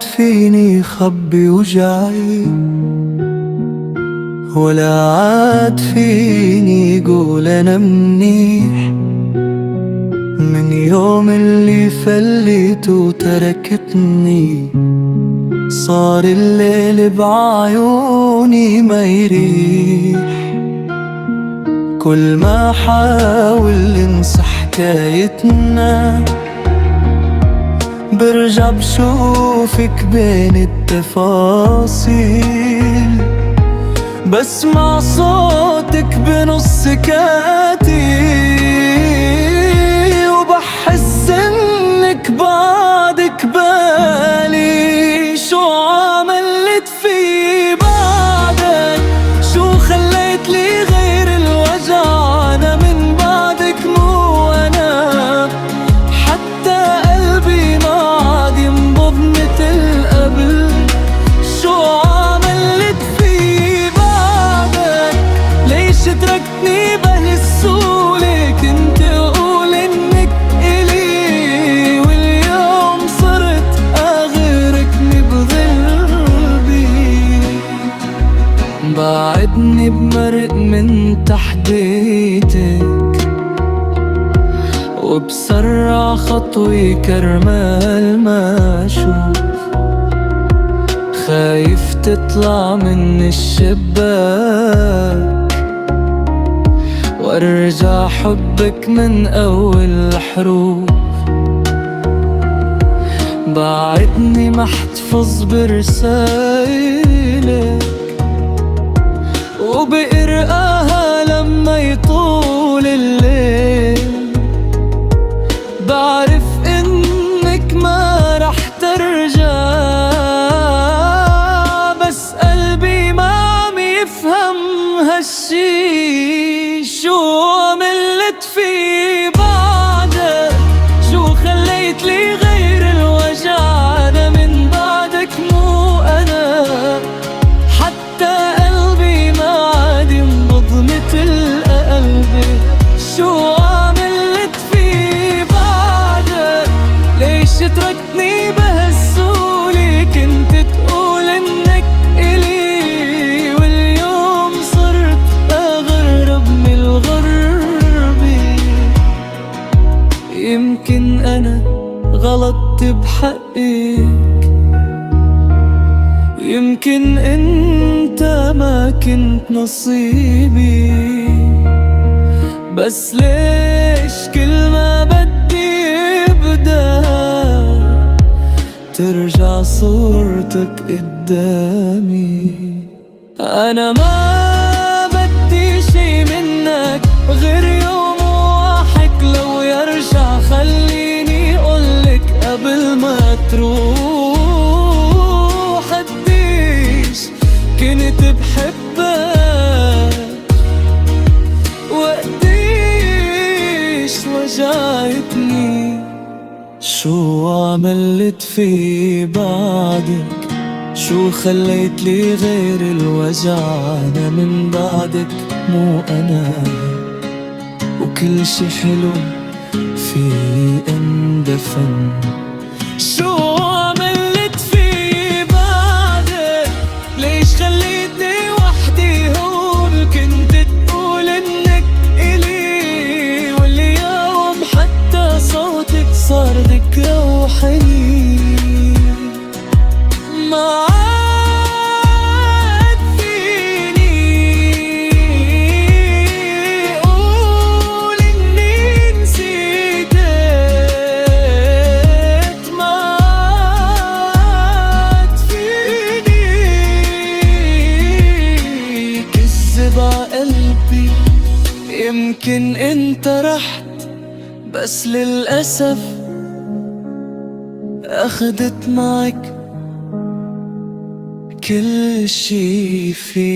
فيني خبي وجعي، ولا عاد فيني قول أنا منيح. من يوم اللي فليت وتركتني صار الليل بعيوني ما يريح. كل ما حاول انسى حكايتنا برجع بشوفك بين التفاصيل، بسمع صوتك بنص سكاتي وبحس انك بعدك بالي. شو عملت في بعدك؟ شو خليت لي غير الوجع؟ انا من بعدك مو انا، حتى قلبي ما عاد ينبض مثل قبل. شو عملت في بعدك؟ ليش تركتني بهالسهولة؟ كنت اقول انك الي، واليوم صرت اغرقني بغلبي. بعدني بمرق من تحت ايدك وبسرع خطوي كرمال ما اشوف. خايف تطلع من الشباك وارجع حبك من اول حروف. بعدني محتفظ برسايلك وبقرأها لما يطول الليل. بعرف انك ما رح ترجع، بس قلبي ما عم يفهم هالشي. شو عملت في بعدك؟ شو خليت لي غير الوجع؟ انا من بعدك مو انا، حتى قلبي ما عاد ينبض مثل قلبي. شو عملت في بعدك؟ ليش تركتني بهالسهولة؟ كنت تقول انك الي، واليوم صرت اغرب من الغربة. يمكن انا غلطت بحقك، يمكن انت ما كنت نصيبي، بس ليش كل ما بدي ابدا ترجع صورتك قدامي؟ انا ما بدي شي منك غير يوم واحد لو يرجع. خليني اقولك قبل ما تروح قديش كنت بحبك وقديش وجعتني. شو عملت في بعدك؟ شو خليت لي غير الوجع؟ أنا من بعدك مو أنا، وكل شي حلو في اندفن. شو عملت في بعدك؟ ليش خليتني وحدي هون؟ كنت تقول انك الي، واليوم حتى صوتك صار ذكرى وحنين. ما عاد فيني قول اني نسيتك. ما عاد فيني كذب عقلبي. يمكن انت رحت بس للأسف أخدت معك كل شي فيني.